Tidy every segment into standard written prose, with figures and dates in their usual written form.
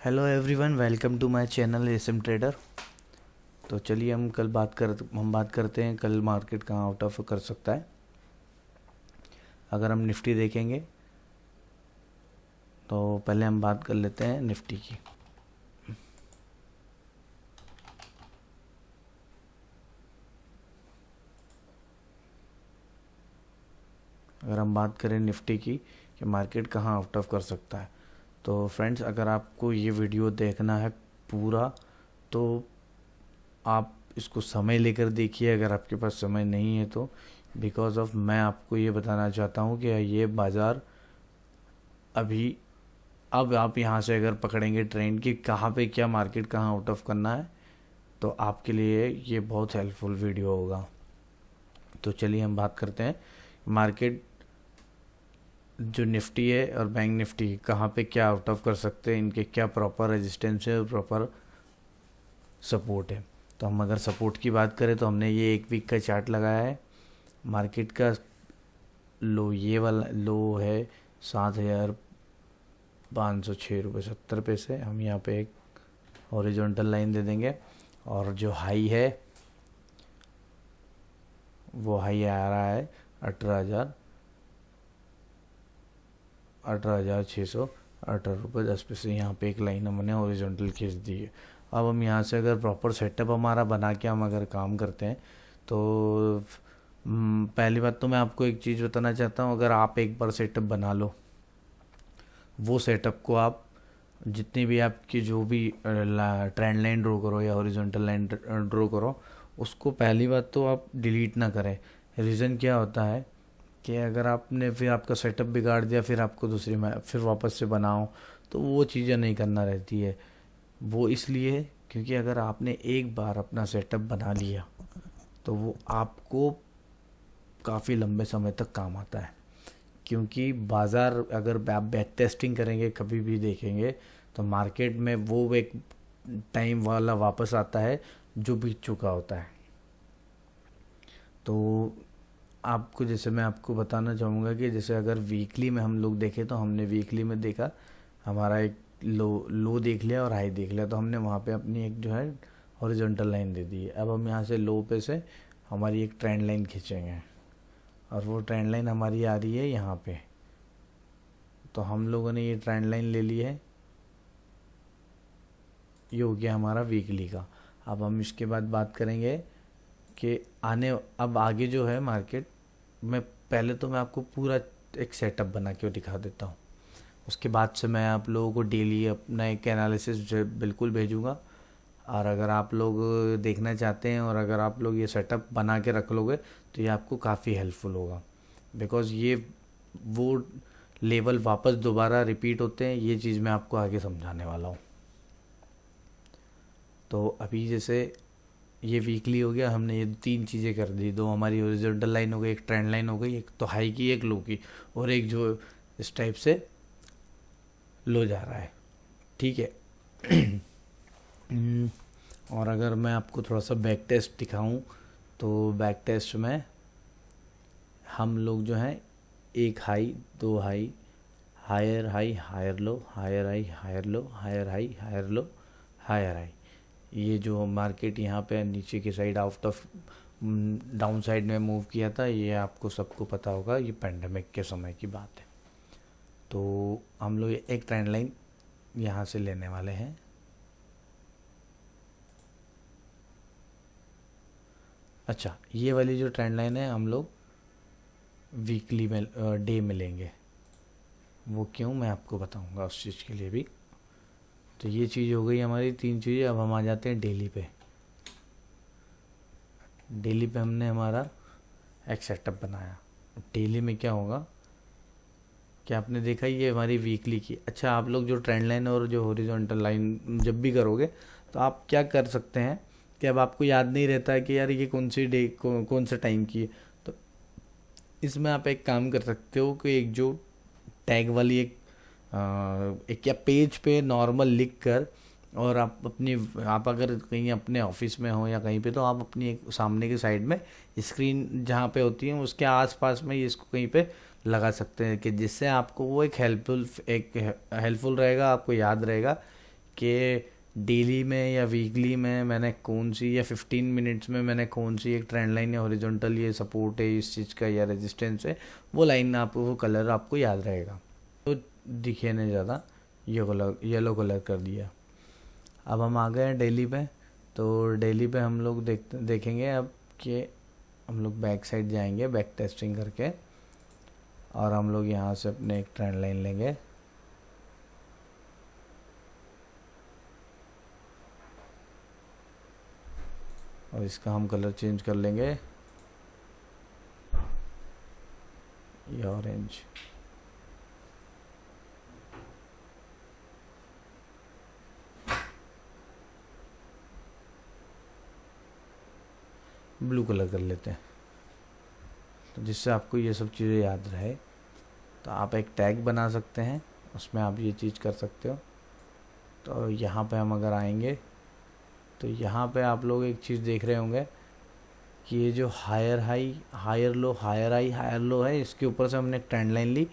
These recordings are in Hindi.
Hello everyone, welcome to my channel SM trader. तो चलिए हम बात करते हैं कल मार्केट कहाँ आउट ऑफ कर सकता है। अगर हम निफ्टी देखेंगे तो पहले हम बात कर लेते हैं निफ्टी की। अगर हम बात करें निफ्टी की कि मार्केट कहाँ आउट ऑफ कर सकता है, तो फ्रेंड्स अगर आपको ये वीडियो देखना है पूरा तो आप इसको समय लेकर देखिए। अगर आपके पास समय नहीं है तो बिकॉज़ ऑफ मैं आपको ये बताना चाहता हूँ कि ये बाज़ार अभी अब आप यहाँ से अगर पकड़ेंगे ट्रेंड की कहाँ पे क्या मार्केट कहाँ आउट ऑफ करना है तो आपके लिए ये बहुत हेल्पफुल वीडियो होगा। तो चलिए हम बात करते हैं मार्केट जो निफ्टी है और बैंक निफ्टी कहाँ पे क्या आउट ऑफ कर सकते हैं, इनके क्या प्रॉपर रेजिस्टेंस है और प्रॉपर सपोर्ट है। तो हम अगर सपोर्ट की बात करें तो हमने ये एक वीक का चार्ट लगाया है। मार्केट का लो ये वाला लो है 7,506.70 हम यहाँ पे एक हॉरिजॉन्टल लाइन दे देंगे और जो हाई है वो हाई आ रहा है 18,618 रुपये 10 पैसे। यहाँ पे एक लाइन हमने हॉरिजॉन्टल खींच दी है। अब हम यहाँ से अगर प्रॉपर सेटअप हमारा बना के हम अगर काम करते हैं तो पहली बात तो मैं आपको एक चीज़ बताना चाहता हूँ। अगर आप एक बार सेटअप बना लो, वो सेटअप को आप जितनी भी आपकी जो भी ट्रेंड लाइन ड्रॉ करो या हॉरिजॉन्टल लाइन ड्रॉ करो, उसको पहली बात तो आप डिलीट ना करें। रीज़न क्या होता है कि अगर आपने फिर आपका सेटअप बिगाड़ दिया, फिर आपको दूसरी फिर वापस से बनाओ, तो वो चीज़ें नहीं करना रहती है। वो इसलिए क्योंकि अगर आपने एक बार अपना सेटअप बना लिया तो वो आपको काफ़ी लंबे समय तक काम आता है। क्योंकि बाज़ार अगर आप बैक टेस्टिंग करेंगे, कभी भी देखेंगे तो मार्केट में वो एक टाइम वाला वापस आता है जो बीत चुका होता है। तो आपको जैसे मैं आपको बताना चाहूँगा कि जैसे अगर वीकली में हम लोग देखें तो हमने वीकली में देखा हमारा एक लो देख लिया और हाई देख लिया, तो हमने वहाँ पे अपनी एक जो है हॉरिजॉन्टल लाइन दे दी है। अब हम यहाँ से लो पे से हमारी एक ट्रेंड लाइन खींचेंगे और वो ट्रेंड लाइन हमारी आ रही है यहाँ पे। तो हम लोगों ने ये ट्रेंड लाइन ले ली है, ये हो गया हमारा वीकली का। अब हम इसके बाद बात करेंगे कि अब आगे जो है मार्केट में, पहले तो मैं आपको पूरा एक सेटअप बना के दिखा देता हूँ। उसके बाद से मैं आप लोगों को डेली अपना एक एनालिसिस बिल्कुल भेजूँगा। और अगर आप लोग देखना चाहते हैं और अगर आप लोग ये सेटअप बना के रख लोगे तो ये आपको काफ़ी हेल्पफुल होगा। बिकॉज़ ये वो लेवल वापस दोबारा रिपीट होते हैं, ये चीज़ मैं आपको आगे समझाने वाला हूँ। तो अभी जैसे ये वीकली हो गया, हमने ये तीन चीज़ें कर दी। दो हमारी हॉरिजॉन्टल लाइन हो गई, एक ट्रेंड लाइन हो गई, एक तो हाई की एक लो की, और एक जो इस टाइप से लो जा रहा है। ठीक है। और अगर मैं आपको थोड़ा सा बैक टेस्ट दिखाऊं तो बैक टेस्ट में हम लोग जो हैं एक हाई, दो high, higher high, higher low, higher high, higher low, higher high, higher low, higher high, ये जो मार्केट यहाँ पे नीचे की side out of down side में मूव किया था, ये आपको सबको पता होगा, ये पेंडेमिक के समय की बात है। तो हम लोग एक ट्रेंड लाइन यहाँ से लेने वाले हैं। अच्छा, ये वाली जो ट्रेंड लाइन है हम लोग वीकली में डे में लेंगे। वो क्यों, मैं आपको बताऊंगा उस चीज़ के लिए भी। तो ये चीज़ हो गई हमारी तीन चीज़ें। अब हम आ जाते हैं डेली पे। डेली पे हमने हमारा एक सेटअप बनाया। डेली में क्या होगा कि आपने देखा ये हमारी वीकली की। अच्छा, आप लोग जो ट्रेंड लाइन और जो हॉरिजॉन्टल लाइन जब भी करोगे तो आप क्या कर सकते हैं कि अब आपको याद नहीं रहता है कि यार ये कौन सी डे कौन सा टाइम की है, तो इसमें आप एक काम कर सकते हो कि एक जो टैग वाली एक या पेज पे नॉर्मल लिख कर, और आप अगर कहीं अपने ऑफिस में हो या कहीं पे, तो आप अपनी एक सामने की साइड में स्क्रीन जहाँ पे होती है उसके आसपास में ये इसको कहीं पे लगा सकते हैं कि जिससे आपको वो एक हेल्पफुल रहेगा, आपको याद रहेगा कि डेली में या वीकली में मैंने कौन सी, या 15 मिनट्स में मैंने कौन सी एक ट्रेंड लाइन या हॉरिजॉन्टल ये सपोर्ट है इस चीज़ का या रेजिस्टेंस है, वो लाइन आपको, वो कलर आपको याद रहेगा। तो दिखे नहीं ज़्यादा, येलो कलर कर दिया। अब हम आ गए हैं डेली पे। तो डेली पे हम लोग देखेंगे अब कि हम लोग बैक साइड जाएंगे बैक टेस्टिंग करके, और हम लोग यहाँ से अपने एक ट्रेंड लाइन लेंगे। और इसका हम कलर चेंज कर लेंगे, ये ऑरेंज। ब्लू कलर कर लेते हैं, तो जिससे आपको ये सब चीज़ें याद रहे। तो आप एक टैग बना सकते हैं, उसमें आप ये चीज़ कर सकते हो। तो यहाँ पे हम अगर आएंगे तो यहाँ पे आप लोग एक चीज़ देख रहे होंगे कि ये जो higher high, higher low, higher high, higher low है, इसके ऊपर से हमने एक ट्रेंड लाइन ली।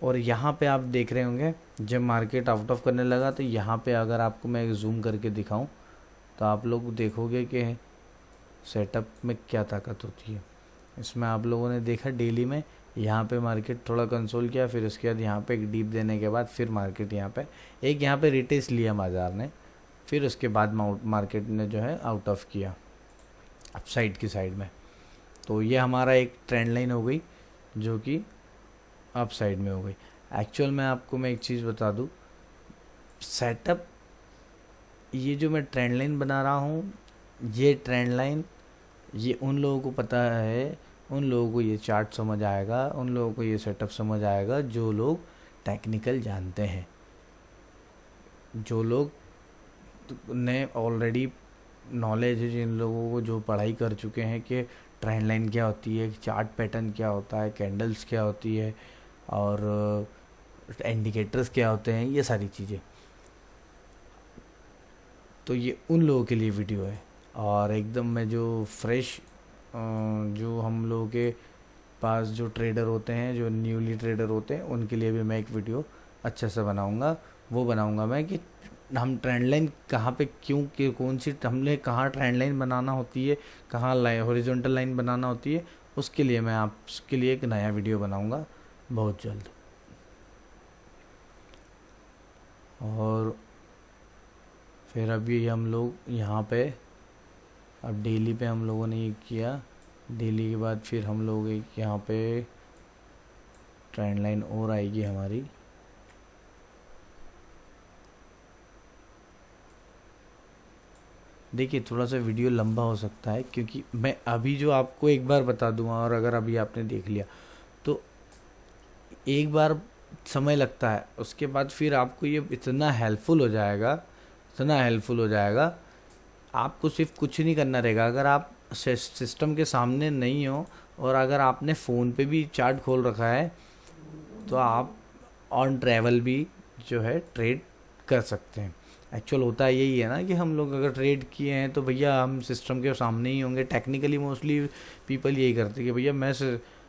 और यहाँ पे आप देख रहे होंगे जब मार्केट आउट ऑफ करने लगा, तो यहाँ पे अगर आपको मैं जूम करके दिखाऊं तो आप लोग देखोगे कि सेटअप में क्या ताकत होती है। इसमें आप लोगों ने देखा डेली में यहाँ पे मार्केट थोड़ा कंसोल किया, फिर उसके बाद यहाँ पे एक डीप देने के बाद फिर मार्केट यहाँ पे रिटेस्ट लिया बाज़ार ने, फिर उसके बाद मार्केट ने जो है आउट ऑफ किया अप साइड की साइड में। तो ये हमारा एक ट्रेंड लाइन हो गई जो कि अप साइड में हो गई। एक्चुअल में आपको मैं एक चीज़ बता दूँ, सेटअप ये जो मैं ट्रेंड लाइन बना रहा हूँ, ये ट्रेंड लाइन ये उन लोगों को पता है, उन लोगों को ये चार्ट समझ आएगा, उन लोगों को ये सेटअप समझ आएगा जो लोग टेक्निकल जानते हैं, जो लोग ने ऑलरेडी नॉलेज है, जिन लोगों को जो पढ़ाई कर चुके हैं कि ट्रेंड लाइन क्या होती है, चार्ट पैटर्न क्या होता है, कैंडल्स क्या होती है, और इंडिकेटर्स क्या होते हैं, ये सारी चीज़ें। तो ये उन लोगों के लिए वीडियो है। और एकदम मैं जो फ्रेश, जो हम लोगों के पास जो ट्रेडर होते हैं, जो न्यूली ट्रेडर होते हैं, उनके लिए भी मैं एक वीडियो अच्छे से बनाऊंगा। वो बनाऊंगा मैं कि हम ट्रेंड लाइन कहाँ पे क्यों, कि कौन सी हमने कहाँ ट्रेंड लाइन बनाना होती है, कहाँ हॉरिजॉन्टल लाइन बनाना होती है, उसके लिए मैं आपके लिए एक नया वीडियो बनाऊंगा बहुत जल्द। और फिर अभी हम लोग यहाँ पे, अब डेली पे हम लोगों ने ये किया, डेली के बाद फिर हम लोग एक यहाँ पे ट्रेंड लाइन और आएगी हमारी। देखिए थोड़ा सा वीडियो लंबा हो सकता है, क्योंकि मैं अभी जो आपको एक बार बता दूंगा, और अगर अभी आपने देख लिया तो एक बार समय लगता है, उसके बाद फिर आपको ये इतना हेल्पफुल हो जाएगा, इतना हेल्पफुल हो जाएगा। आपको सिर्फ कुछ नहीं करना रहेगा, अगर आप सिस्टम के सामने नहीं हो और अगर आपने फ़ोन पे भी चार्ट खोल रखा है, तो आप ऑन ट्रैवल भी जो है ट्रेड कर सकते हैं। एक्चुअल होता है यही है ना कि हम लोग अगर ट्रेड किए हैं तो भैया हम सिस्टम के सामने ही होंगे। टेक्निकली मोस्टली पीपल यही करते हैं कि भैया मैं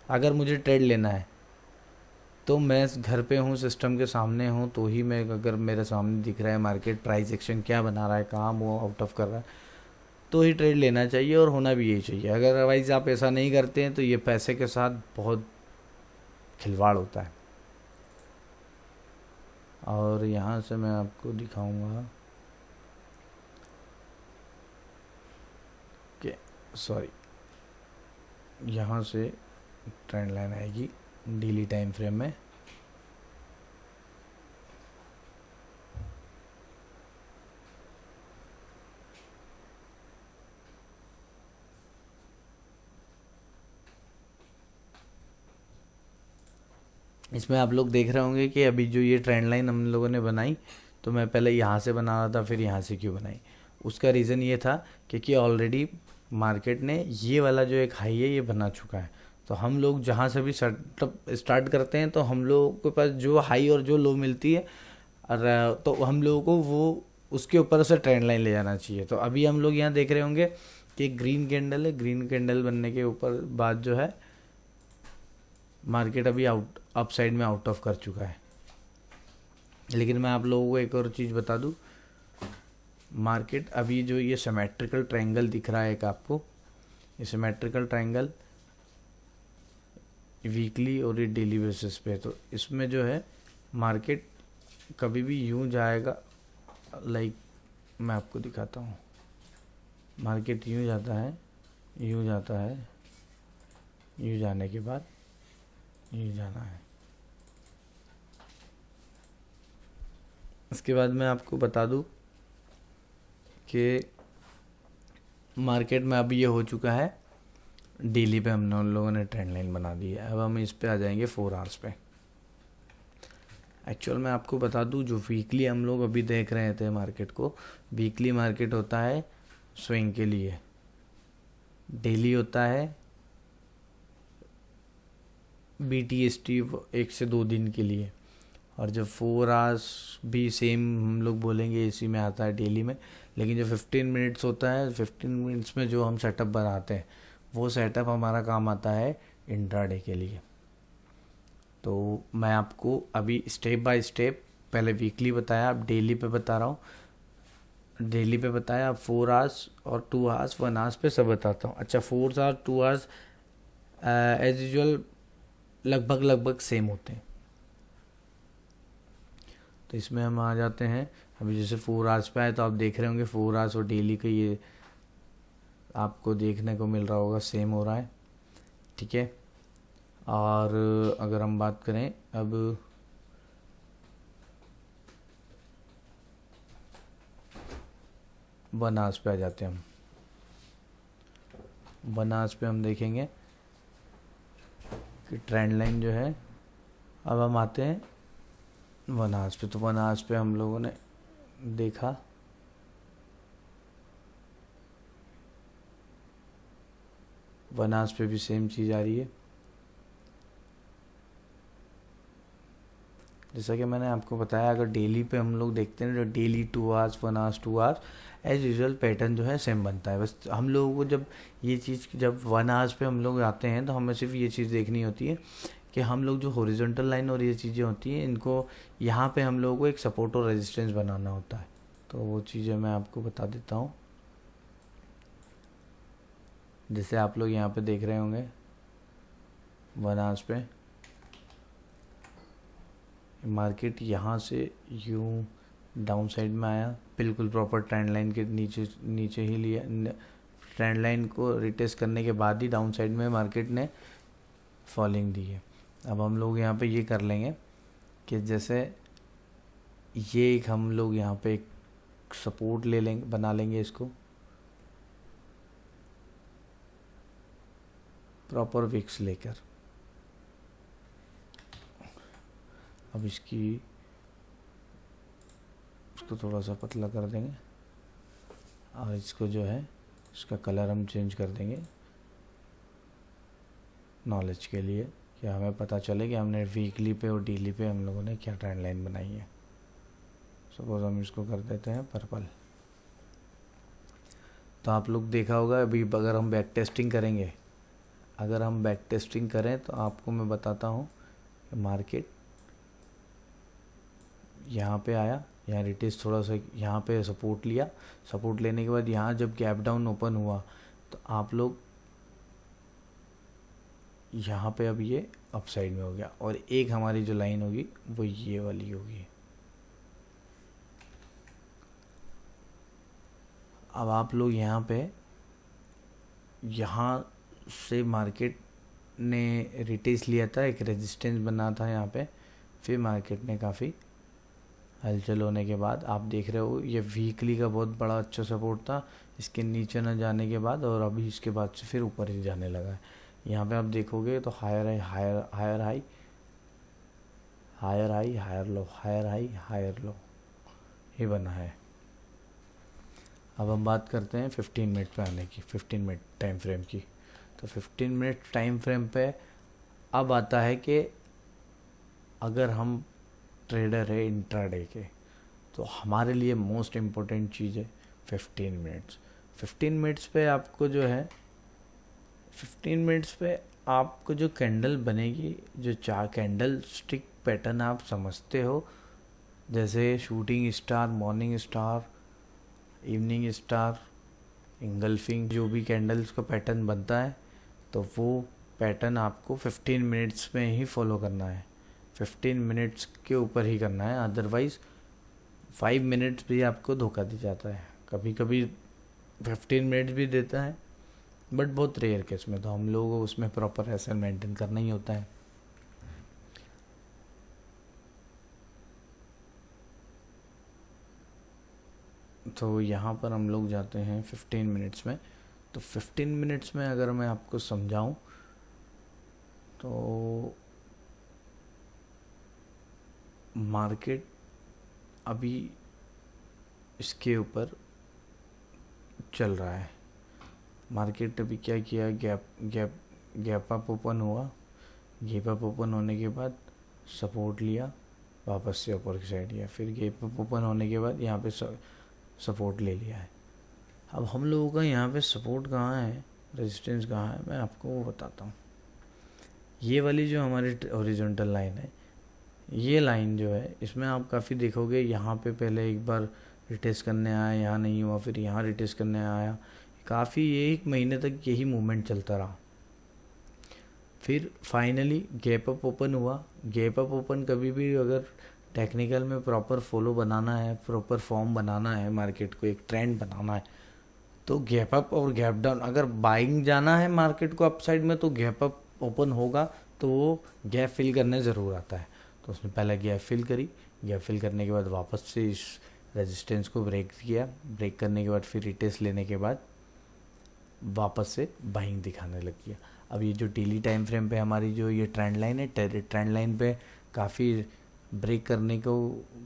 अगर मुझे ट्रेड लेना है तो मैं घर पे हूँ, सिस्टम के सामने हूँ, तो ही मैं, अगर मेरे सामने दिख रहा है मार्केट प्राइस एक्शन क्या बना रहा है, कहाँ वो आउट ऑफ कर रहा है, तो ही ट्रेड लेना चाहिए, और होना भी यही चाहिए। अगर अदरवाइज़ आप ऐसा नहीं करते हैं तो ये पैसे के साथ बहुत खिलवाड़ होता है। और यहाँ से मैं आपको दिखाऊंगा कि सॉरी, यहाँ से ट्रेंड लाइन आएगी डेली टाइम फ्रेम में। इसमें आप लोग देख रहे होंगे कि अभी जो ये ट्रेंड लाइन हम लोगों ने बनाई, तो मैं पहले यहाँ से बना रहा था, फिर यहाँ से क्यों बनाई, उसका रीज़न ये था क्योंकि ऑलरेडी मार्केट ने ये वाला जो एक हाई है ये बना चुका है। तो हम लोग जहाँ से भी सेटअप स्टार्ट करते हैं, तो हम लोगों के पास जो हाई और जो लो मिलती है, और तो हम लोगों को वो उसके ऊपर से ट्रेंड लाइन ले जाना चाहिए। तो अभी हम लोग यहाँ देख रहे होंगे कि ग्रीन कैंडल है, ग्रीन कैंडल बनने के ऊपर बाद जो है मार्केट अभी अप साइड में आउट ऑफ कर चुका है। लेकिन मैं आप लोगों को एक और चीज़ बता दूं, मार्केट अभी जो ये सिमेट्रिकल ट्रायंगल दिख रहा है एक आपको, ये सिमेट्रिकल ट्रायंगल वीकली और ये डेली बेसिस पे, तो इसमें जो है मार्केट कभी भी यूं जाएगा, लाइक मैं आपको दिखाता हूँ, मार्केट यूं जाता है, यूं जाता है, यूं जाने के बाद यूं जाना है। इसके बाद मैं आपको बता दूं कि मार्केट में अभी ये हो चुका है, डेली पे हमने उन लोगों ने ट्रेंड लाइन बना दी है। अब हम इस पे आ जाएंगे 4 आवर्स पे। एक्चुअल में आपको बता दूं, जो वीकली हम लोग अभी देख रहे थे मार्केट को, वीकली मार्केट होता है स्विंग के लिए, डेली होता है BTST 1 से 2 दिन के लिए, और जब 4 आवर्स भी सेम हम लोग बोलेंगे इसी में आता है डेली में। लेकिन जो 15 मिनट्स होता है, 15 मिनट्स में जो हम सेटअप बनाते हैं वो सेटअप हमारा काम आता है इंट्राडे के लिए। तो मैं आपको अभी स्टेप बाय स्टेप पहले वीकली बताया, अब डेली पे बता रहा हूँ, डेली पे बताया, अब 4 आवर्स और 2 आवर्स 1 आवर्स पे सब बताता हूँ। अच्छा, 4 आवर्स 2 आवर्स एज यूजल लगभग लगभग सेम होते हैं। तो इसमें हम आ जाते हैं, अभी जैसे 4 आवर्स पे आए तो आप देख रहे होंगे 4 आवर्स और डेली का ये आपको देखने को मिल रहा होगा, सेम हो रहा है, ठीक है। और अगर हम बात करें अब 1 आवर्स पे आ जाते हैं हम। 1 आवर्स पे हम देखेंगे कि ट्रेंड लाइन जो है, अब हम आते हैं 1 आवर्स पे। तो 1 आवर्स पे हम लोगों ने देखा, वन आवर्स पे भी सेम चीज़ आ रही है। जैसा कि मैंने आपको बताया, अगर डेली पे हम लोग देखते हैं, जो daily 2 hours 1 hours 2 hours as usual pattern जो है सेम बनता है। बस हम लोगों को जब ये चीज़, जब 1 आवर्स पे हम लोग आते हैं तो हमें सिर्फ ये चीज़ देखनी होती है कि हम लोग जो हॉरिजॉन्टल लाइन और ये चीज़ें होती हैं, इनको यहाँ पे हम लोगों को एक सपोर्ट और रेजिस्टेंस बनाना होता है। तो वो चीज़ें मैं आपको बता देता हूँ। जैसे आप लोग यहाँ पे देख रहे होंगे 1 आवर्स पे मार्केट यहाँ से यूं डाउन साइड में आया, बिल्कुल प्रॉपर ट्रेंड लाइन के नीचे नीचे ही लिया, ट्रेंड लाइन को रिटेस्ट करने के बाद ही डाउन साइड में मार्केट ने फॉलिंग दी है। अब हम लोग यहाँ पे ये कर लेंगे कि जैसे ये एक हम लोग यहाँ पे एक सपोर्ट ले लेंगे, बना लेंगे इसको प्रॉपर विक्स लेकर। अब इसको थोड़ा सा पतला कर देंगे और इसको जो है इसका कलर हम चेंज कर देंगे नॉलेज के लिए, कि हमें पता चले कि हमने वीकली पे और डेली पे हम लोगों ने क्या ट्रेंड लाइन बनाई है। सपोज हम इसको कर देते हैं पर्पल। तो आप लोग देखा होगा, अभी अगर हम बैक टेस्टिंग करेंगे, अगर हम बैक टेस्टिंग करें तो आपको मैं बताता हूँ, मार्केट यहाँ पे आया, यहाँ रिटेस्ट थोड़ा सा यहाँ पे सपोर्ट लिया, सपोर्ट लेने के बाद यहाँ जब गैप डाउन ओपन हुआ तो आप लोग यहाँ पे अब ये अप साइड में हो गया, और एक हमारी जो लाइन होगी वो ये वाली होगी। अब आप लोग यहाँ पे, यहाँ से मार्केट ने रिटेस्ट लिया था, एक रेजिस्टेंस बना था यहाँ पे, फिर मार्केट ने काफ़ी हलचल होने के बाद आप देख रहे हो ये वीकली का बहुत बड़ा अच्छा सपोर्ट था, इसके नीचे न जाने के बाद और अभी इसके बाद से फिर ऊपर ही जाने लगा है। यहाँ पे आप देखोगे तो higher high higher higher high higher high higher low, higher high higher low ये बना है। अब हम बात करते हैं 15 मिनट पे आने की, 15 मिनट टाइम फ्रेम की। तो 15 मिनट टाइम फ्रेम पे अब आता है कि अगर हम ट्रेडर है इंट्राडे के, तो हमारे लिए मोस्ट इम्पोर्टेंट चीज़ है 15 मिनट्स। 15 मिनट्स पे आपको जो है, 15 मिनट्स पे आपको जो कैंडल बनेगी, जो चार कैंडल स्टिक पैटर्न आप समझते हो, जैसे shooting star, morning star, evening star, engulfing, जो भी कैंडल्स का पैटर्न बनता है, तो वो पैटर्न आपको 15 मिनट्स में ही फॉलो करना है। 15 मिनट्स के ऊपर ही करना है, अदरवाइज़ 5 मिनट्स भी आपको धोखा दे जाता है। कभी कभी 15 मिनट्स भी देता है, बट बहुत रेयर केस में। तो हम लोगों को उसमें प्रॉपर ऐसे मेंटेन करना ही होता है। तो यहाँ पर हम लोग जाते हैं 15 मिनट्स में। तो 15 मिनट्स में अगर मैं आपको समझाऊँ तो मार्केट अभी इसके ऊपर चल रहा है। मार्केट अभी क्या किया, गैप अप ओपन हुआ। गैप अप ओपन होने के बाद सपोर्ट लिया, वापस से ऊपर की साइड गया, फिर गैप अप ओपन होने के बाद यहाँ पे सपोर्ट ले लिया है। अब हम लोगों का यहाँ पे सपोर्ट कहाँ है, रेजिस्टेंस कहाँ है, मैं आपको वो बताता हूँ। ये वाली जो हमारी हॉरिजॉन्टल लाइन है, ये लाइन जो है, इसमें आप काफ़ी देखोगे यहाँ पे पहले एक बार रिटेस्ट करने आया, यहाँ नहीं हुआ, फिर यहाँ रिटेस्ट करने आया। काफ़ी 1 महीने तक यही मूवमेंट चलता रहा। फिर फाइनली गैप अप ओपन हुआ। गैप अप ओपन कभी भी अगर टेक्निकल में प्रॉपर फॉलो बनाना है, प्रॉपर फॉर्म बनाना है, मार्केट को एक ट्रेंड बनाना है, तो गैप अप और गैप डाउन, अगर बाइंग जाना है मार्केट को अपसाइड में तो गैप अप ओपन होगा, तो वो गैप फिल करने ज़रूर आता है। तो उसने पहले गैप फिल करी, गैप फिल करने के बाद वापस से इस रेजिस्टेंस को ब्रेक किया। ब्रेक करने के बाद फिर रिटेस्ट लेने के बाद वापस से बाइंग दिखाने लग गया। अब ये जो डेली टाइम फ्रेम पे हमारी जो ये ट्रेंड लाइन है, ट्रेंड लाइन पे काफ़ी ब्रेक करने को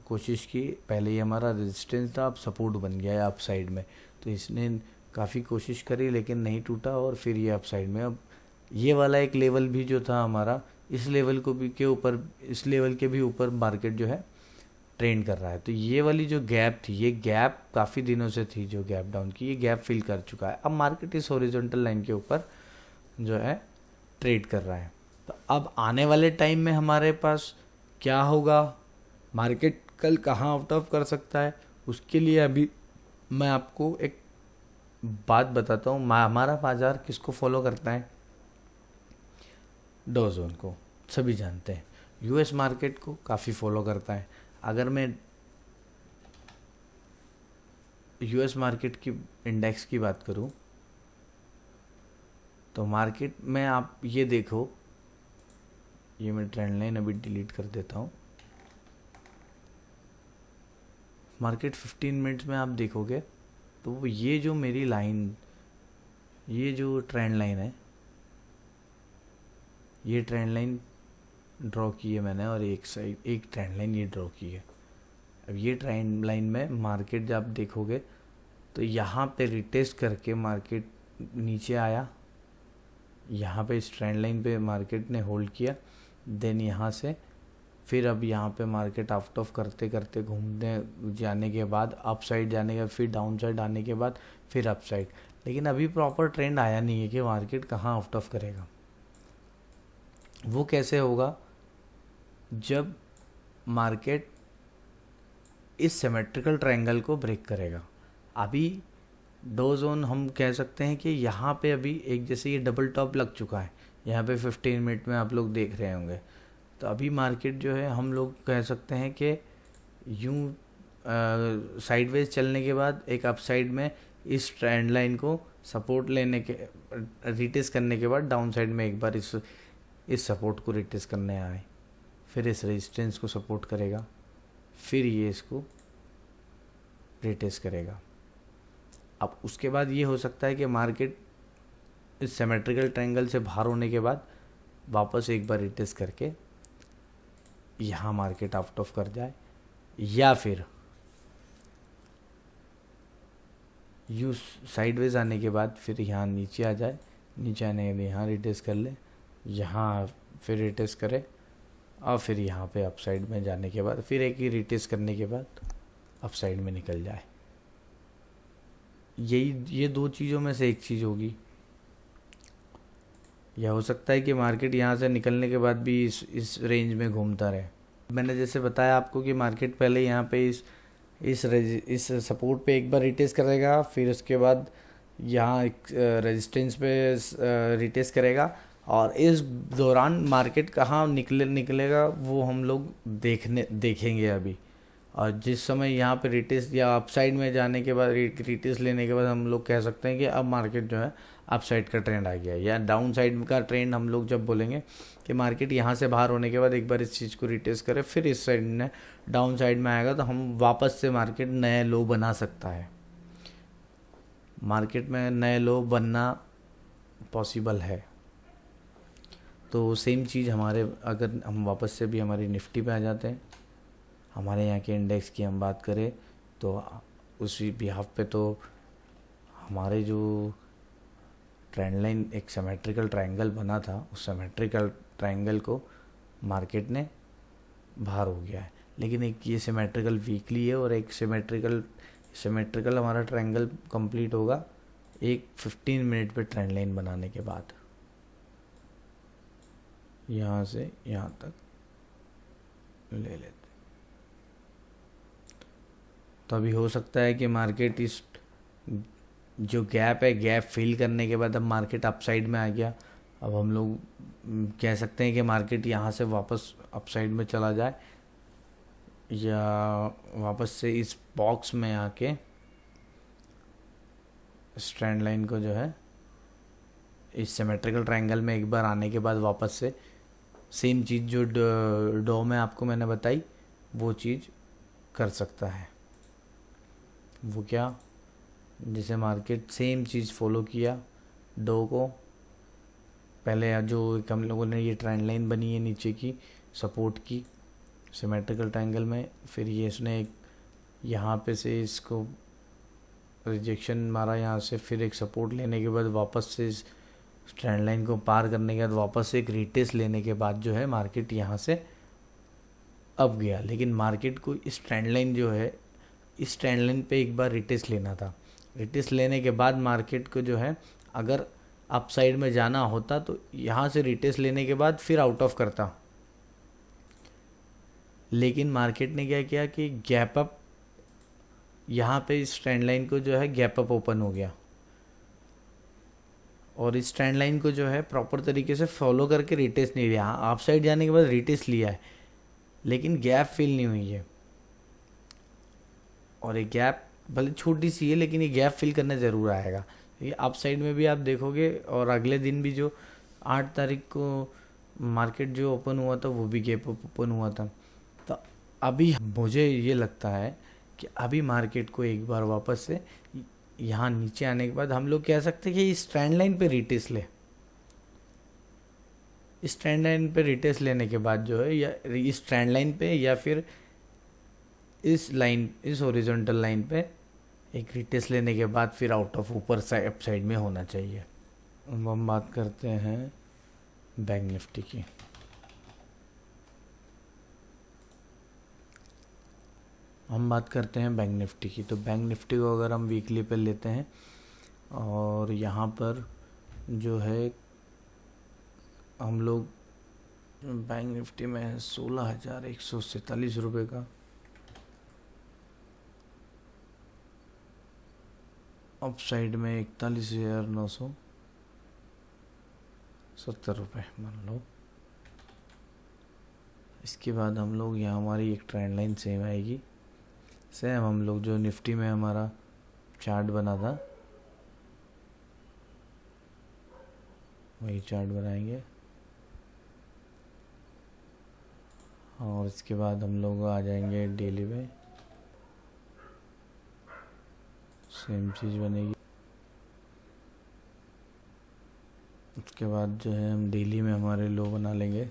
कोशिश की। पहले ये हमारा रेजिस्टेंस था, अब सपोर्ट बन गया है अप साइड में। तो इसने काफ़ी कोशिश करी लेकिन नहीं टूटा, और फिर ये अप साइड में। अब ये वाला एक लेवल भी जो था हमारा, इस लेवल को भी के ऊपर, इस लेवल के भी ऊपर मार्केट जो है ट्रेंड कर रहा है। तो ये वाली जो गैप थी, ये गैप काफ़ी दिनों से थी जो गैप डाउन की, ये गैप फिल कर चुका है। अब मार्केट इस हॉरिजॉन्टल लाइन के ऊपर जो है ट्रेड कर रहा है। तो अब आने वाले टाइम में हमारे पास क्या होगा, मार्केट कल कहाँ आउट ऑफ कर सकता है, उसके लिए अभी मैं आपको एक बात बताता हूँ। हमारा बाजार किसको फॉलो करता है, डॉ जोन को, सभी जानते हैं। यूएस मार्केट को काफ़ी फॉलो करता है। अगर मैं यूएस मार्केट की इंडेक्स की बात करूं तो मार्केट में आप ये देखो, ये मैं ट्रेंड लाइन अभी डिलीट कर देता हूं। मार्केट 15 मिनट्स में आप देखोगे तो ये जो मेरी लाइन, ये जो ट्रेंड लाइन है, ये ट्रेंड लाइन ड्रॉ की है मैंने, और एक साइड एक ट्रेंड लाइन ये ड्रॉ की है। अब ये ट्रेंड लाइन में मार्केट जब आप देखोगे तो यहाँ पे रिटेस्ट करके मार्केट नीचे आया, यहाँ पे इस ट्रेंड लाइन पे मार्केट ने होल्ड किया, देन यहाँ से फिर अब यहाँ पे मार्केट आउट ऑफ करते करते घूमने जाने के बाद अप साइड जाने के बाद फिर डाउन साइड आने के बाद फिर अप साइड। लेकिन अभी प्रॉपर ट्रेंड आया नहीं है कि मार्केट कहाँ आउट ऑफ करेगा। वो कैसे होगा, जब मार्केट इस सिमेट्रिकल ट्रायंगल को ब्रेक करेगा। अभी डो जोन हम कह सकते हैं कि यहाँ पे अभी एक जैसे ये डबल टॉप लग चुका है, यहाँ पे 15 मिनट में आप लोग देख रहे होंगे। तो अभी मार्केट जो है हम लोग कह सकते हैं कि यूं साइडवेज चलने के बाद एक अपसाइड में इस ट्रेंड लाइन को सपोर्ट लेने के, रिटेस्ट करने के बाद डाउन साइड में एक बार इस सपोर्ट को रिटेस्ट करने आए, फिर इस रेजिस्टेंस को सपोर्ट करेगा, फिर ये इसको रिटेस्ट करेगा। अब उसके बाद ये हो सकता है कि मार्केट इस सिमेट्रिकल ट्रायंगल से बाहर होने के बाद वापस एक बार रिटेस्ट करके यहाँ मार्केट आउट ऑफ कर जाए, या फिर यू साइडवेज आने के बाद फिर यहाँ नीचे आ जाए, नीचे आने के लिए यहाँ रिटेस्ट कर ले, यहाँ फिर रिटेस्ट करे, और फिर यहाँ पे अप साइड में जाने के बाद फिर एक ही रिटेस्ट करने के बाद अप साइड में निकल जाए। ये दो चीज़ों में से एक चीज़ होगी। यह हो सकता है कि मार्केट यहाँ से निकलने के बाद भी इस रेंज में घूमता रहे, मैंने जैसे बताया आपको कि मार्केट पहले यहाँ पे इस सपोर्ट पे एक बार रिटेस्ट करेगा, फिर उसके बाद यहाँ एक रेजिस्टेंस पे रिटेस्ट करेगा, और इस दौरान मार्केट कहाँ निकलेगा वो हम लोग देखेंगे अभी। और जिस समय यहाँ पे रिटेस्ट या अपसाइड में जाने के बाद रिटेस्ट लेने के बाद हम लोग कह सकते हैं कि अब मार्केट जो है अपसाइड का ट्रेंड आ गया, या डाउन साइड का ट्रेंड हम लोग जब बोलेंगे कि मार्केट यहाँ से बाहर होने के बाद एक बार इस चीज़ को रिटेस्ट करे, फिर इस साइड में डाउन साइड में आएगा, तो हम वापस से मार्केट नए लो बना सकता है। मार्केट में नए लो बनना पॉसिबल है। तो सेम चीज़ हमारे, अगर हम वापस से भी हमारी निफ्टी पे आ जाते हैं, हमारे यहाँ के इंडेक्स की हम बात करें तो उसी बिहाफ पे तो हमारे जो ट्रेंड लाइन एक सिमेट्रिकल ट्रायंगल बना था, उस सिमेट्रिकल ट्रायंगल को मार्केट ने बाहर हो गया है। लेकिन एक ये सिमेट्रिकल वीकली है, और एक सिमेट्रिकल हमारा ट्रायंगल कंप्लीट होगा एक 15 मिनट पे ट्रेंड लाइन बनाने के बाद, यहाँ से यहाँ तक ले लेते। तो अभी हो सकता है कि मार्केट इस जो गैप है, गैप फिल करने के बाद अब मार्केट अपसाइड में आ गया। अब हम लोग कह सकते हैं कि मार्केट यहाँ से वापस अपसाइड में चला जाए, या वापस से इस बॉक्स में आके इस ट्रेंड लाइन को जो है इस सिमेट्रिकल ट्रायंगल में एक बार आने के बाद वापस से सेम चीज़ जो डो में आपको मैंने बताई वो चीज़ कर सकता है। वो क्या, जैसे मार्केट सेम चीज़ फॉलो किया डो को, पहले जो हम लोगों ने ये ट्रेंड लाइन बनी है नीचे की सपोर्ट की सिमेट्रिकल ट्रायंगल में, फिर ये इसने एक यहाँ पे से इसको रिजेक्शन मारा यहाँ से, फिर एक सपोर्ट लेने के बाद वापस से इस ट्रेंड लाइन को पार करने के बाद वापस से एक रिटेस्ट लेने के बाद जो है मार्केट यहाँ से अब गया। लेकिन मार्केट को इस ट्रेंड लाइन जो है, इस ट्रेंड लाइन पे एक बार रिटेस्ट लेना था। रिटेस्ट लेने के बाद मार्केट को जो है अगर अप साइड में जाना होता तो यहाँ से रिटेस्ट लेने के बाद फिर आउट ऑफ करता। लेकिन मार्केट ने क्या किया कि गैप अप, यहाँ पे इस ट्रेंड लाइन को जो है गैप अप ओपन हो गया, और इस ट्रेंड लाइन को जो है प्रॉपर तरीके से फॉलो करके रिटेस्ट नहीं लिया। हाँ, अप साइड जाने के बाद रिटेस्ट लिया है, लेकिन गैप फिल नहीं हुई है। और ये गैप भले छोटी सी है, लेकिन ये गैप फिल करने ज़रूर आएगा। ये अप साइड में भी आप देखोगे, और अगले दिन भी जो 8 तारीख को मार्केट जो ओपन हुआ था वो भी गैप ओपन हुआ था। तो अभी मुझे ये लगता है कि अभी मार्केट को एक बार वापस से यहाँ नीचे आने के बाद हम लोग कह सकते हैं कि इस ट्रेंड लाइन पे रिटेस्ट ले। इस ट्रेंड लाइन पे रिटेस्ट लेने के बाद जो है, या इस ट्रेंड लाइन पे या फिर इस लाइन, इस हॉरिजॉन्टल लाइन पे एक रिटेस्ट लेने के बाद फिर आउट ऑफ ऊपर अप साइड में होना चाहिए। अब हम बात करते हैं बैंक निफ्टी की। हम बात करते हैं बैंक निफ्टी की। तो बैंक निफ्टी को अगर हम वीकली पे लेते हैं, और यहाँ पर जो है हम लोग बैंक निफ्टी में 16,147 रुपये का अप साइड में 41,970 रुपये मान लो। इसके बाद हम लोग यहाँ हमारी एक ट्रेंड लाइन सेम आएगी, सेम हम लोग जो निफ्टी में हमारा चार्ट बना था वही चार्ट बनाएंगे, और इसके बाद हम लोग आ जाएंगे डेली पे, सेम चीज़ बनेगी। उसके बाद जो है हम डेली में हमारे लो बना लेंगे।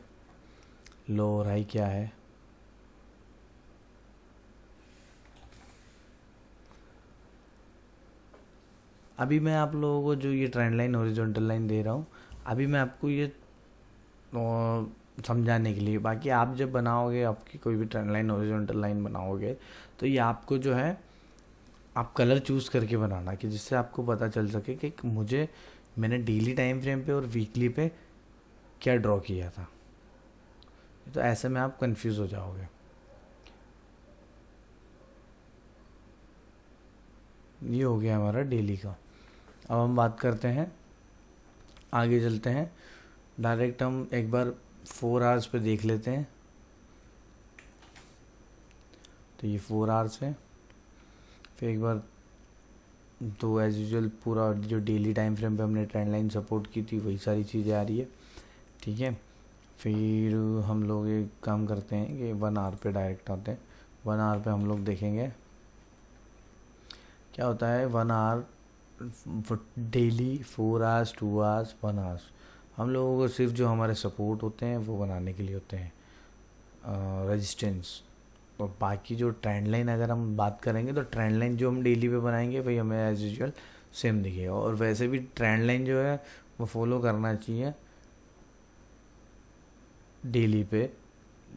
लो और हाई क्या है, अभी मैं आप लोगों को जो ये ट्रेंड लाइन हॉरिजॉन्टल लाइन दे रहा हूँ, अभी मैं आपको ये समझाने के लिए, बाकी आप जब बनाओगे, आपकी कोई भी ट्रेंड लाइन हॉरिजॉन्टल लाइन बनाओगे तो ये आपको जो है आप कलर चूज़ करके बनाना, कि जिससे आपको पता चल सके कि मैंने डेली टाइम फ्रेम पे और वीकली पे क्या ड्रॉ किया था। तो ऐसे में आप कंफ्यूज हो जाओगे। ये हो गया हमारा डेली का। अब हम बात करते हैं, आगे चलते हैं, डायरेक्ट हम एक बार 4 आवर्स पे देख लेते हैं। तो ये 4 आवर्स है। फिर एक बार तो एज यूजल पूरा जो डेली टाइम फ्रेम पे हमने ट्रेंड लाइन सपोर्ट की थी वही सारी चीज़ें आ रही है, ठीक है। फिर हम लोग एक काम करते हैं कि 1 आवर पे डायरेक्ट आते हैं। 1 आवर पे हम लोग देखेंगे क्या होता है। 1 hour daily, 4 hours, 2 hours, 1 hours, हम लोगों को सिर्फ जो हमारे सपोर्ट होते हैं वो बनाने के लिए होते हैं, रेजिस्टेंस। और बाकी जो ट्रेंड लाइन अगर हम बात करेंगे तो ट्रेंड लाइन जो हम डेली पे बनाएंगे वही हमें एज यूजल सेम दिखेगा। और वैसे भी ट्रेंड लाइन जो है वो फॉलो करना चाहिए डेली पे।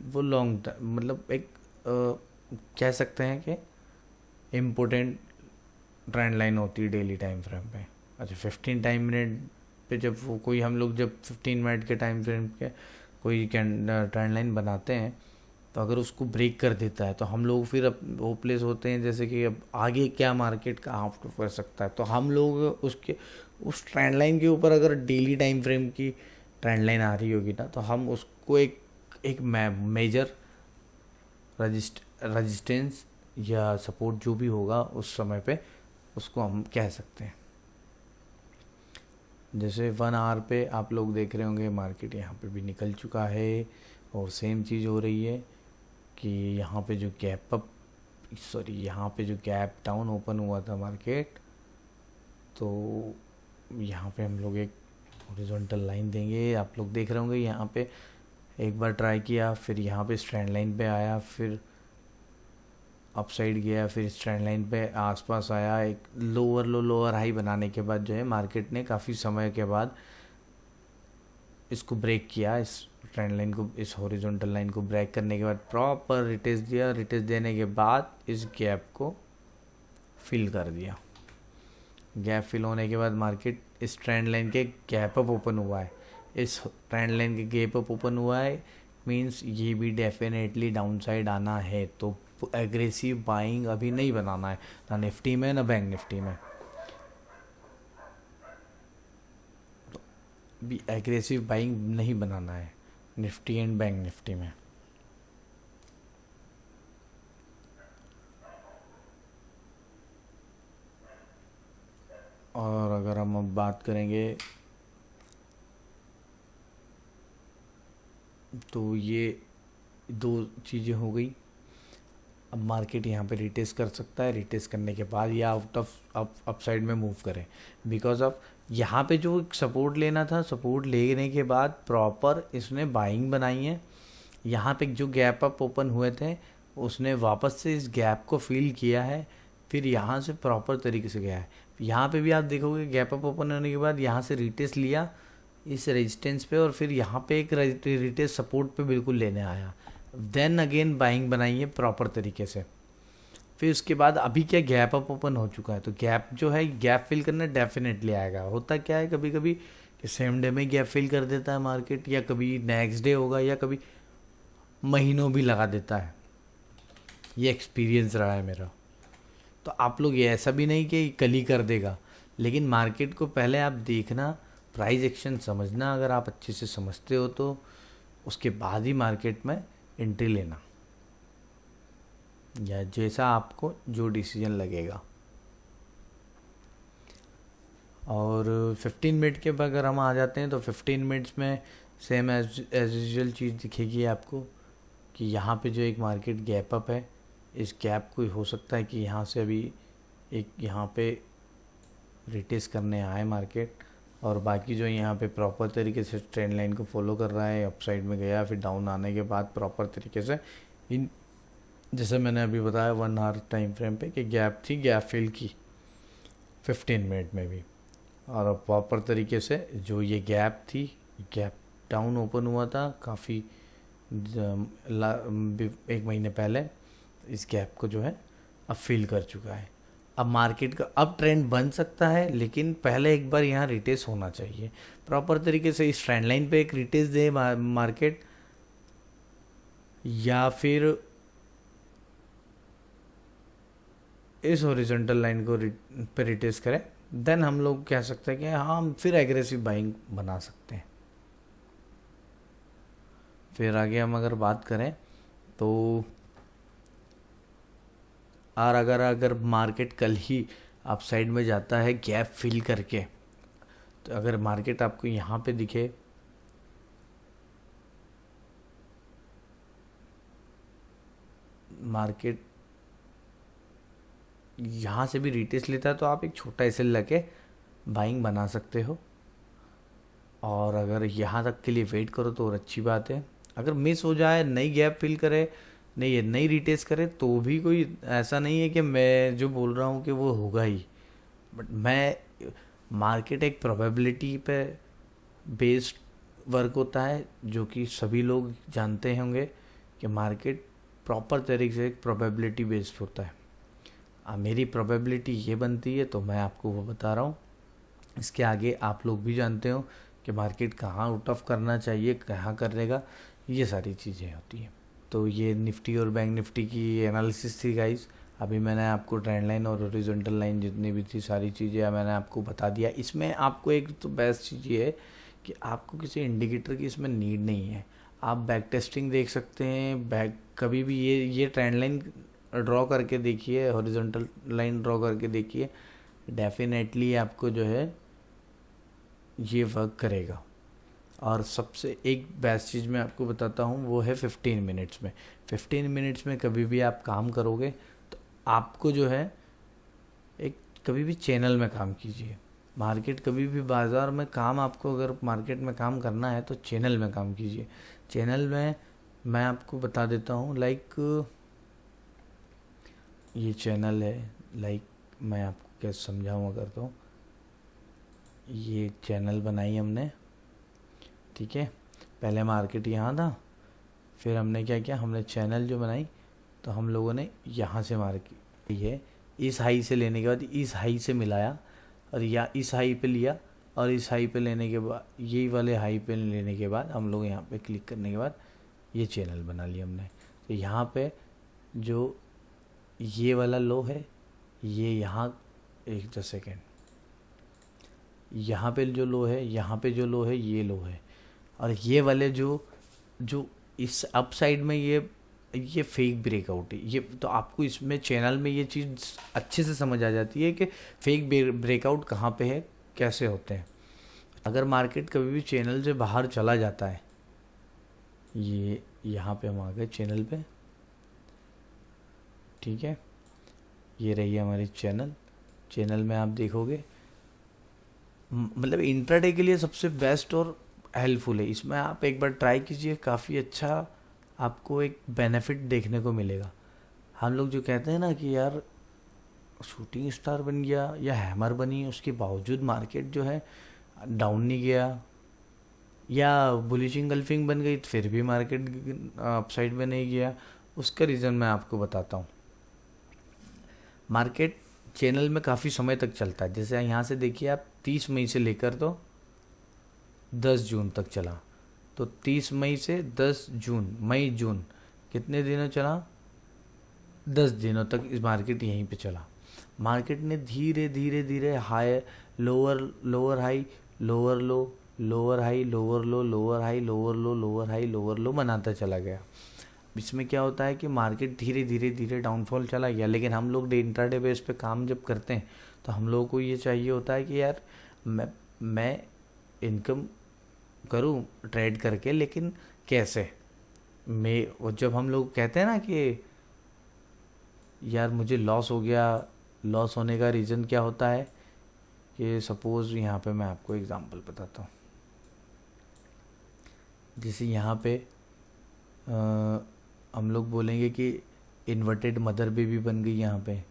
वो लॉन्ग मतलब एक कह सकते हैं कि इम्पोर्टेंट ट्रेंड लाइन होती है डेली टाइम फ्रेम पे। अच्छा, 15 टाइम मिनट पे जब वो कोई हम लोग जब 15 मिनट के टाइम फ्रेम के कोई ट्रेंड लाइन बनाते हैं तो अगर उसको ब्रेक कर देता है तो हम लोग फिर अब होपलेस होते हैं, जैसे कि अब आगे क्या मार्केट का ऑफ कर सकता है। तो हम लोग उसके उस ट्रेंड लाइन के ऊपर अगर डेली टाइम फ्रेम की ट्रेंड लाइन आ रही होगी ना तो हम उसको एक मेजर रजिस्टेंस या सपोर्ट जो भी होगा उस समय पे उसको हम कह सकते हैं। जैसे 1 आवर पे आप लोग देख रहे होंगे मार्केट यहाँ पे भी निकल चुका है और सेम चीज़ हो रही है कि यहाँ पे जो यहाँ पे जो गैप डाउन ओपन हुआ था मार्केट, तो यहाँ पे हम लोग एक हॉरिजॉन्टल लाइन देंगे। आप लोग देख रहे होंगे यहाँ पे एक बार ट्राई किया, फिर यहाँ पे स्ट्रैंड लाइन पे आया, फिर अप साइड गया, फिर स्ट्रैंड लाइन पे आसपास आया, एक लोअर लो लोअर हाई बनाने के बाद जो है मार्केट ने काफ़ी समय के बाद इसको ब्रेक किया। इस ट्रेंड लाइन को, इस हॉरिजॉन्टल लाइन को ब्रेक करने के बाद प्रॉपर रिटेस्ट दिया। रिटेस्ट देने के बाद इस गैप को फिल कर दिया। गैप फिल होने के बाद मार्केट इस ट्रेंड लाइन के गैप अप ओपन हुआ है। इस ट्रेंड लाइन के गैप अप ओपन हुआ है मींस ये भी डेफिनेटली डाउन साइड आना है। तो एग्रेसिव बाइंग अभी नहीं बनाना है, ना निफ्टी में ना बैंक निफ्टी में। तो भी एग्रेसिव बाइंग नहीं बनाना है निफ्टी एंड बैंक निफ्टी में। और अगर हम अब बात करेंगे तो ये 2 चीज़ें हो गई। अब मार्केट यहाँ पे रिटेस्ट कर सकता है, रिटेस्ट करने के बाद या आउट ऑफ अप साइड में मूव करें, बिकॉज ऑफ यहाँ पे जो सपोर्ट लेना था, सपोर्ट लेने के बाद प्रॉपर इसने बाइंग बनाई है। यहाँ पे जो गैप अप ओपन हुए थे उसने वापस से इस गैप को फिल किया है, फिर यहाँ से प्रॉपर तरीके से गया है। यहाँ पे भी आप देखोगे गैप अप ओपन होने के बाद यहाँ से रिटेस्ट लिया इस रेजिस्टेंस पे और फिर यहाँ पे एक रिटेस्ट सपोर्ट पे बिल्कुल लेने आया, देन अगेन बाइंग बनाई है प्रॉपर तरीके से। फिर उसके बाद अभी क्या गैप अप ओपन हो चुका है, तो गैप जो है गैप फिल करना डेफिनेटली आएगा। होता क्या है कभी कभी कि सेम डे में गैप फिल कर देता है मार्केट, या कभी नेक्स्ट डे होगा, या कभी महीनों भी लगा देता है। ये एक्सपीरियंस रहा है मेरा। तो आप लोग ये ऐसा भी नहीं कि कल ही कर देगा, लेकिन मार्केट को पहले आप देखना, प्राइस एक्शन समझना। अगर आप अच्छे से समझते हो तो उसके बाद ही मार्केट में एंट्री लेना, या जैसा आपको जो डिसीजन लगेगा। और 15 मिनट के बाद अगर हम आ जाते हैं तो 15 मिनट्स में सेम एज यूजल चीज़ दिखेगी आपको कि यहाँ पे जो एक मार्केट गैप अप है, इस गैप को हो सकता है कि यहाँ से अभी एक यहाँ पे रिटेस्ट करने आए मार्केट, और बाकी जो यहाँ पे प्रॉपर तरीके से ट्रेंड लाइन को फॉलो कर रहा है, अपसाइड में गया, फिर डाउन आने के बाद प्रॉपर तरीके से इन, जैसे मैंने अभी बताया 1 आवर टाइम फ्रेम पे कि गैप थी, गैप फिल की 15 मिनट में भी, और प्रॉपर तरीके से जो ये गैप थी, गैप डाउन ओपन हुआ था काफ़ी एक महीने पहले, इस गैप को जो है अब फिल कर चुका है। अब मार्केट का अब ट्रेंड बन सकता है, लेकिन पहले एक बार यहाँ रिटेस्ट होना चाहिए प्रॉपर तरीके से। इस ट्रेंड लाइन पे एक रिटेस्ट दे मार्केट, या फिर इस हॉरिजॉन्टल लाइन को पे रिट्रेस करें, देन हम लोग कह सकते हैं कि हाँ हम फिर एग्रेसिव बाइंग बना सकते हैं। फिर आगे हम अगर बात करें तो और अगर मार्केट कल ही अपसाइड में जाता है गैप फिल करके, तो अगर मार्केट आपको यहाँ पे दिखे, मार्केट यहाँ से भी रिटेस्ट लेता है तो आप एक छोटा एसएल लगे बाइंग बना सकते हो। और अगर यहाँ तक के लिए वेट करो तो और अच्छी बात है। अगर मिस हो जाए, नई गैप फिल करे, नहीं ये नई रिटेस्ट करे, तो भी कोई ऐसा नहीं है कि मैं जो बोल रहा हूँ कि वो होगा ही। बट मैं मार्केट एक प्रोबेबिलिटी पे बेस्ड वर्क होता है, जो कि सभी लोग जानते होंगे कि मार्केट प्रॉपर तरीके से एक प्रोबेबिलिटी बेस्ड होता है। मेरी प्रोबेबिलिटी ये बनती है तो मैं आपको वो बता रहा हूँ। इसके आगे आप लोग भी जानते हो कि मार्केट कहाँ आउट ऑफ करना चाहिए, कहाँ करेगा, ये सारी चीज़ें होती हैं। तो ये निफ्टी और बैंक निफ्टी की एनालिसिस थी गाइस। अभी मैंने आपको ट्रेंड लाइन और हॉरिजॉन्टल लाइन जितनी भी थी सारी चीज़ें मैंने आपको बता दिया। इसमें आपको एक तो बेस्ट चीज़ ये है कि आपको किसी इंडिकेटर की इसमें नीड नहीं है। आप बैक टेस्टिंग देख सकते हैं, बैक कभी भी ये ट्रेंड लाइन ड्रॉ करके देखिए, हॉरिजॉन्टल लाइन ड्रॉ करके देखिए, डेफिनेटली आपको जो है ये वर्क करेगा। और सबसे एक बेस्ट चीज़ मैं आपको बताता हूँ वो है 15 मिनट्स में। 15 मिनट्स में कभी भी आप काम करोगे तो आपको जो है एक कभी भी चैनल में काम कीजिए। मार्केट कभी भी बाज़ार में काम, आपको अगर मार्केट में काम करना है तो चैनल में काम कीजिए। चैनल में मैं आपको बता देता हूँ, लाइक ये चैनल है, लाइक मैं आपको कैसे समझाऊँ अगर, तो ये चैनल बनाई हमने, ठीक है। पहले मार्केट यहाँ था, फिर हमने क्या किया, हमने चैनल जो बनाई तो हम लोगों ने यहाँ से मार्केट ये इस हाई से लेने के बाद इस हाई से मिलाया और या इस हाई पे लिया, और इस हाई पे लेने के बाद यही वाले हाई पे लेने के बाद हम लोग यहाँ पे क्लिक करने के बाद ये चैनल बना लिया हमने। तो यहाँ पे जो ये वाला लो है, ये यहाँ एक दो सेकेंड, यहाँ पे जो लो है, यहाँ पे जो लो है, ये लो है। और ये वाले जो जो इस अप साइड में ये फेक ब्रेकआउट है। ये तो आपको इसमें चैनल में ये चीज़ अच्छे से समझ आ जाती है कि फेक ब्रेकआउट कहाँ पे है, कैसे होते हैं। अगर मार्केट कभी भी चैनल से बाहर चला जाता है, ये यहाँ पे हम आ गए चैनल पे, ठीक है। ये रही हमारी चैनल में आप देखोगे, मतलब इंट्राडे के लिए सबसे बेस्ट और हेल्पफुल है। इसमें आप एक बार ट्राई कीजिए, काफ़ी अच्छा आपको एक बेनिफिट देखने को मिलेगा। हम लोग जो कहते हैं ना कि यार शूटिंग स्टार बन गया या हैमर बनी, उसके बावजूद मार्केट जो है डाउन नहीं गया, या बुलिश इंगल्फिंग बन गई फिर भी मार्केट अपसाइड में नहीं गया, उसका रीज़न मैं आपको बताता हूँ। मार्केट चैनल में काफ़ी समय तक चलता है। जैसे यहाँ से देखिए आप 30 मई से लेकर तो 10 जून तक चला, तो 30 मई से 10 जून, मई जून कितने दिनों चला, 10 दिनों तक इस मार्केट यहीं पे चला। मार्केट ने धीरे धीरे धीरे हाई लोअर हाई लोअर लो, लोअर हाई लोअर लो, लोअर हाई लोअर लो, लोअर हाई लोअर लो बनाता चला गया। इसमें क्या होता है कि मार्केट धीरे धीरे धीरे डाउनफॉल चला गया। लेकिन हम लोग इंट्राडे बेस पे काम जब करते हैं तो हम लोगों को ये चाहिए होता है कि यार मैं इनकम करूं ट्रेड करके, लेकिन कैसे। मैं जब हम लोग कहते हैं ना कि यार मुझे लॉस हो गया, लॉस होने का रीज़न क्या होता है कि सपोज़ यहाँ पे मैं आपको एग्जांपल बताता हूँ। जैसे यहाँ पे हम लोग बोलेंगे कि इन्वर्टेड मदर बेबी बन गई यहाँ पे।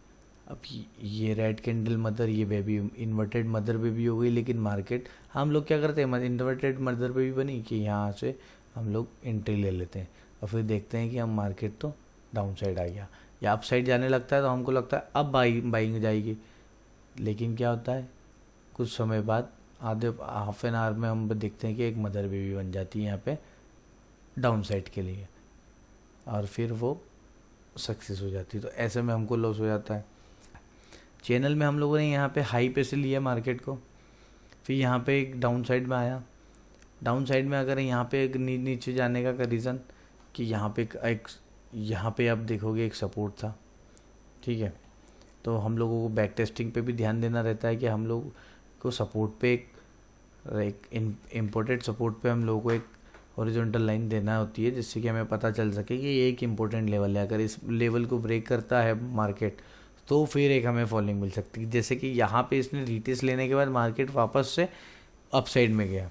अब ये रेड कैंडल मदर, ये बेबी इन्वर्टेड मदर बेबी हो गई। लेकिन मार्केट हम लोग क्या करते हैं, इन्वर्टेड मदर बेबी बनी कि यहाँ से हम लोग एंट्री ले लेते हैं और फिर देखते हैं कि हम मार्केट तो डाउन साइड आ गया या अप साइड जाने लगता है, तो हमको लगता है अब बाइंग जाएगी। लेकिन क्या होता है, कुछ समय बाद आधे हाफ एन आवर में हम देखते हैं कि एक मदर बेबी बन जाती है यहाँ पे डाउन साइड के लिए। और फिर वो सक्सेस हो जाती है। तो ऐसे में हमको लॉस हो जाता है। चैनल में हम लोगों ने यहाँ पे हाई पे से लिया मार्केट को, फिर यहाँ पे एक डाउन साइड में आया। डाउन साइड में अगर यहाँ पे एक नीचे जाने का रीज़न कि यहाँ पे एक यहाँ पे आप देखोगे एक सपोर्ट था, ठीक है। तो हम लोगों को बैक टेस्टिंग पे भी ध्यान देना रहता है कि हम लोग को सपोर्ट पे एक इम्पोर्टेंट सपोर्ट पे हम लोगों को एक हॉरिजॉन्टल लाइन देना होती है, जिससे कि हमें पता चल सके कि ये एक इम्पोर्टेंट लेवल है। अगर इस लेवल को ब्रेक करता है मार्केट तो फिर एक हमें फॉलिंग मिल सकती है। जैसे कि यहाँ पे इसने रिटेस्ट लेने के बाद मार्केट वापस से अप साइड में गया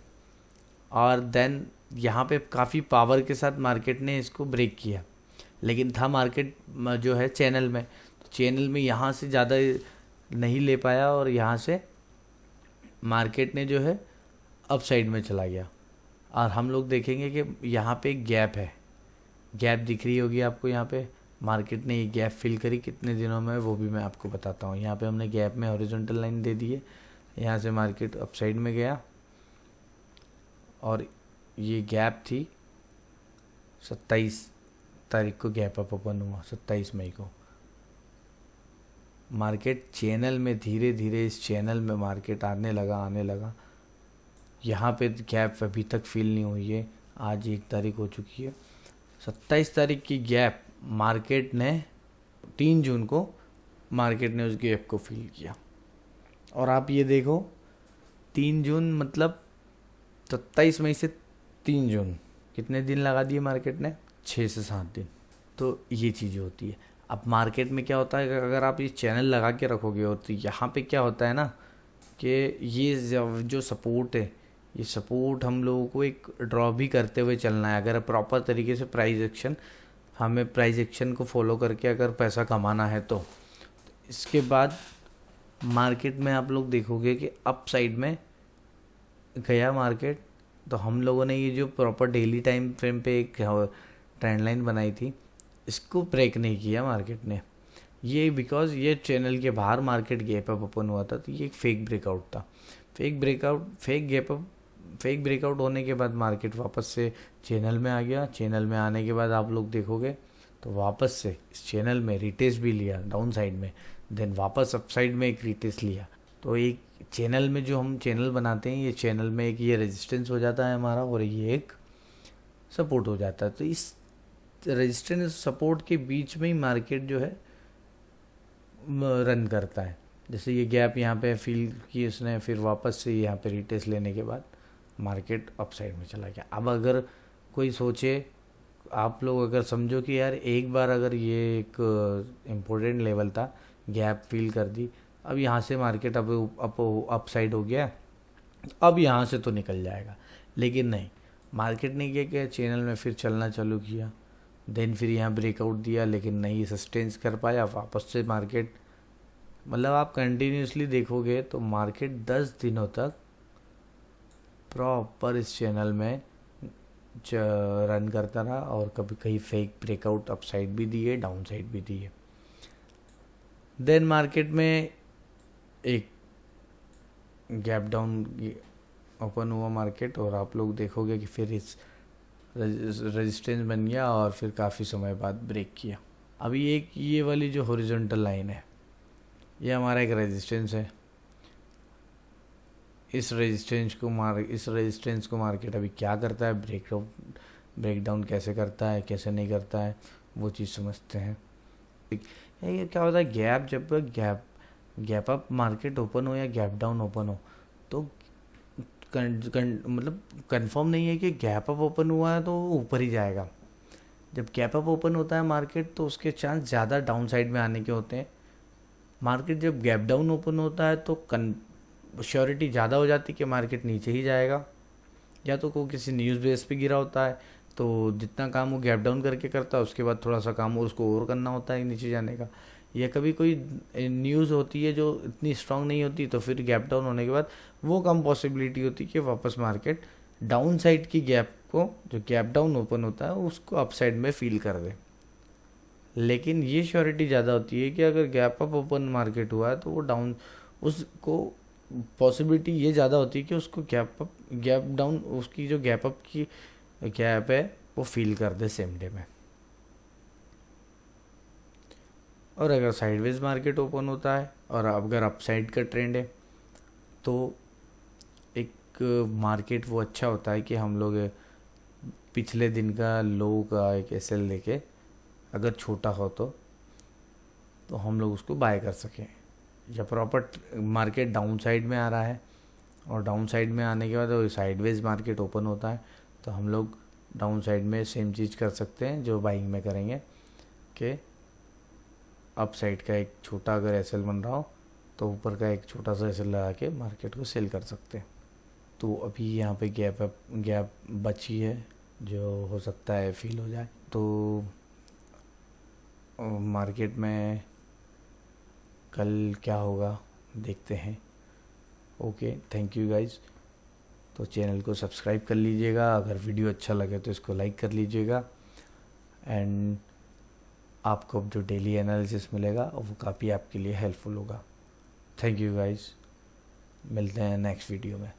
और देन यहाँ पे काफ़ी पावर के साथ मार्केट ने इसको ब्रेक किया, लेकिन था मार्केट जो है चैनल में, तो चैनल में यहाँ से ज़्यादा नहीं ले पाया और यहाँ से मार्केट ने जो है अप साइड में चला गया। और हम लोग देखेंगे कि यहाँ पे एक गैप है, गैप दिख रही होगी आपको। यहाँ पे मार्केट ने ये गैप फिल करी कितने दिनों में, वो भी मैं आपको बताता हूँ। यहाँ पे हमने गैप में हॉरिजॉन्टल लाइन दे दी है, यहाँ से मार्केट अप साइड में गया और ये गैप थी 27 तारीख को गैप अप ओपन हुआ, 27 मई को। मार्केट चैनल में धीरे धीरे इस चैनल में मार्केट आने लगा। यहाँ पे गैप अभी तक फिल नहीं हुई है, आज 1 तारीख हो चुकी है। 27 तारीख की गैप मार्केट ने 3 जून को मार्केट ने उस गैप को फिल किया। और आप ये देखो 3 जून मतलब 27 मई से 3 जून कितने दिन लगा दिए मार्केट ने, 6 से 7 दिन। तो ये चीज़ होती है। अब मार्केट में क्या होता है, अगर आप ये चैनल लगा के रखोगे और तो यहाँ पे क्या होता है ना कि ये जो सपोर्ट है, ये सपोर्ट हम लोगों को एक ड्रॉ भी करते हुए चलना है। अगर प्रॉपर तरीके से हमें प्राइस एक्शन को फॉलो करके अगर पैसा कमाना है तो इसके बाद मार्केट में आप लोग देखोगे कि अप साइड में गया मार्केट, तो हम लोगों ने ये जो प्रॉपर डेली टाइम फ्रेम पे एक ट्रेंड लाइन बनाई थी, इसको ब्रेक नहीं किया मार्केट ने। ये बिकॉज ये चैनल के बाहर मार्केट गैप अप ओपन हुआ था, तो ये एक फेक ब्रेकआउट था। फेक ब्रेकआउट होने के बाद मार्केट वापस से चैनल में आ गया। चैनल में आने के बाद आप लोग देखोगे तो वापस से इस चैनल में रिटेस्ट भी लिया डाउन साइड में, देन वापस अप साइड में एक रिटेस्ट लिया। तो एक चैनल में जो हम चैनल बनाते हैं, ये चैनल में एक ये रेजिस्टेंस हो जाता है हमारा और ये एक सपोर्ट हो जाता है। तो इस रेजिस्टेंस सपोर्ट के बीच में ही मार्केट जो है रन करता है। जैसे ये गैप यहाँ पे फील की उसने, फिर वापस से यहाँ पे रिटेस्ट लेने के बाद मार्केट अप साइड में चला गया। अब अगर कोई सोचे, आप लोग अगर समझो कि यार एक बार अगर ये एक इम्पोर्टेंट लेवल था, गैप फील कर दी, अब यहाँ से मार्केट अप साइड हो गया, अब यहाँ से तो निकल जाएगा। लेकिन नहीं, मार्केट ने क्या चैनल में फिर चलना चालू किया, देन फिर यहाँ ब्रेकआउट दिया, लेकिन नहीं सस्टेंस कर पाया। वापस से मार्केट, मतलब आप कंटिन्यूसली देखोगे तो मार्केट 10 दिनों तक प्रॉपर इस चैनल में रन करता रहा और कभी कहीं फेक ब्रेकआउट अप साइड भी दिए, डाउन साइड भी दिए। देन मार्केट में एक गैप डाउन ओपन हुआ मार्केट, और आप लोग देखोगे कि फिर इस रेजिस्टेंस बन गया और फिर काफ़ी समय बाद ब्रेक किया। अभी एक ये वाली जो हॉरिजॉन्टल लाइन है, ये हमारा एक रेजिस्टेंस है। इस रेजिस्टेंस को मार्केट अभी क्या करता है, ब्रेकडाउन कैसे करता है, कैसे नहीं करता है, वो चीज़ समझते हैं। ये क्या होता है, जब गैप अप मार्केट ओपन हो या गैप डाउन ओपन हो, तो मतलब कंफर्म नहीं है कि गैप अप ओपन हुआ है तो वो ऊपर ही जाएगा। जब गैप अप ओपन होता है मार्केट, तो उसके चांस ज़्यादा डाउन साइड में आने के होते हैं। मार्केट जब गैप डाउन ओपन होता है तो श्योरिटी ज़्यादा हो जाती है कि मार्केट नीचे ही जाएगा, या तो कोई किसी न्यूज़ बेस पे गिरा होता है, तो जितना काम वो गैप डाउन करके करता है उसके बाद थोड़ा सा काम उसको और करना होता है नीचे जाने का। या कभी कोई न्यूज़ होती है जो इतनी स्ट्रांग नहीं होती, तो फिर गैप डाउन होने के बाद वो कम पॉसिबिलिटी होती है कि वापस मार्केट डाउन साइड की गैप को, जो गैप डाउन ओपन होता है, उसको अप साइड में फील कर दे। लेकिन ये श्योरिटी ज़्यादा होती है कि अगर गैप अप ओपन मार्केट हुआ है तो वो डाउन, उसको पॉसिबिलिटी ये ज़्यादा होती है कि उसको गैप डाउन, उसकी जो गैप अप की गैप है वो फील कर दे सेम डे में। और अगर साइडवेज मार्केट ओपन होता है और अगर अपसाइड का ट्रेंड है तो एक मार्केट वो अच्छा होता है कि हम लोग पिछले दिन का लो का एक एसएल लेके, अगर छोटा हो तो हम लोग उसको बाय कर सकें। या प्रॉपर मार्केट डाउन साइड में आ रहा है और डाउन साइड में आने के बाद वो साइडवेज मार्केट ओपन होता है तो हम लोग डाउन साइड में सेम चीज़ कर सकते हैं जो बाइंग में करेंगे कि अप साइड का एक छोटा अगर एसएल बन रहा हो तो ऊपर का एक छोटा सा एसएल लगा के मार्केट को सेल कर सकते हैं। तो अभी यहाँ पे गैप बची है जो हो सकता है फील हो जाए। तो मार्केट में कल क्या होगा देखते हैं। Okay, thank you guys. तो चैनल को सब्सक्राइब कर लीजिएगा, अगर वीडियो अच्छा लगे तो इसको लाइक कर लीजिएगा एंड आपको अब जो डेली एनालिसिस मिलेगा वो काफ़ी आपके लिए हेल्पफुल होगा। थैंक यू गाइज, मिलते हैं नेक्स्ट वीडियो में।